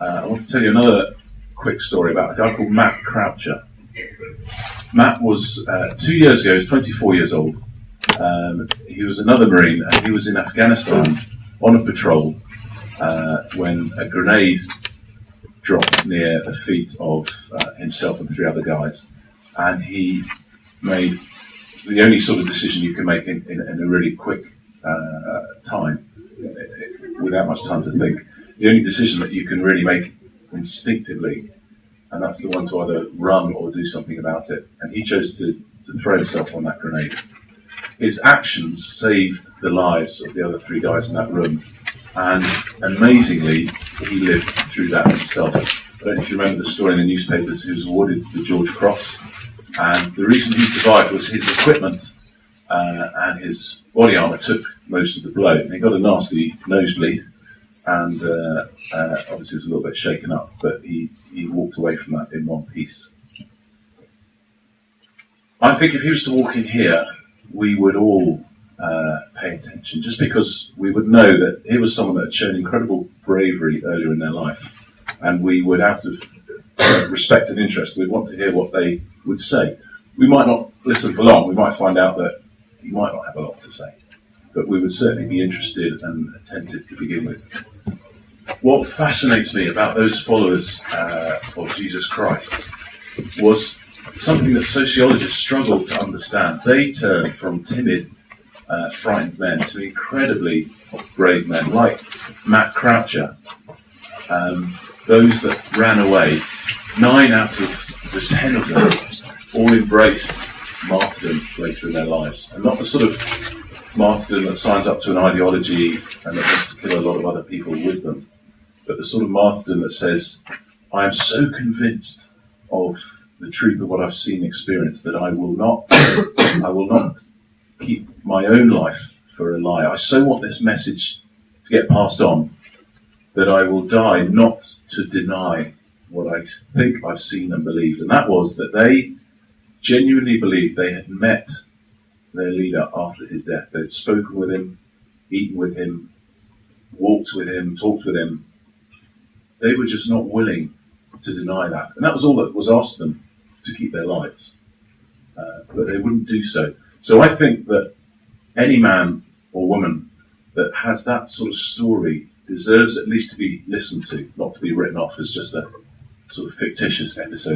I want to tell you another quick story about a guy called Matt Croucher. Matt was 2 years ago, he was 24 years old. He was another Marine, and he was in Afghanistan on a patrol when a grenade dropped near the feet of himself and 3 other guys. And he made the only sort of decision you can make in a really quick time, without much time to think. The only decision that you can really make instinctively, and that's the one to either run or do something about it. And he chose to throw himself on that grenade. His actions saved the lives of the other 3 guys in that room, and amazingly, he lived through that himself. I don't know if you remember the story in the newspapers. He was awarded the George Cross, and the reason he survived was his equipment and his body armour took most of the blow. And he got a nasty nosebleed, and obviously was a little bit shaken up, but he walked away from that in one piece. I think if he was to walk in here, we would all pay attention, just because we would know that he was someone that had shown incredible bravery earlier in their life, and we would, out of respect and interest, we'd want to hear what they would say. We might not listen for long. We might find out that he might not have a lot to say, but we would certainly be interested and attentive to begin with. What fascinates me about those followers of Jesus Christ was something that sociologists struggle to understand. They turn from timid, frightened men to incredibly brave men, like Matt Croucher. Those that ran away, 9 out of the 10 of them all embraced martyrdom later in their lives. And not the sort of martyrdom that signs up to an ideology and that wants to kill a lot of other people with them, but the sort of martyrdom that says, I am so convinced of the truth of what I've seen and experienced that I will not keep my own life for a lie. I so want this message to get passed on that I will die not to deny what I think I've seen and believed. And that was that they genuinely believed they had met their leader after his death. They had spoken with him, eaten with him, walked with him, talked with him. They were just not willing to deny that. And that was all that was asked them, to keep their lives. But they wouldn't do so. So I think that any man or woman that has that sort of story deserves at least to be listened to, not to be written off as just a sort of fictitious episode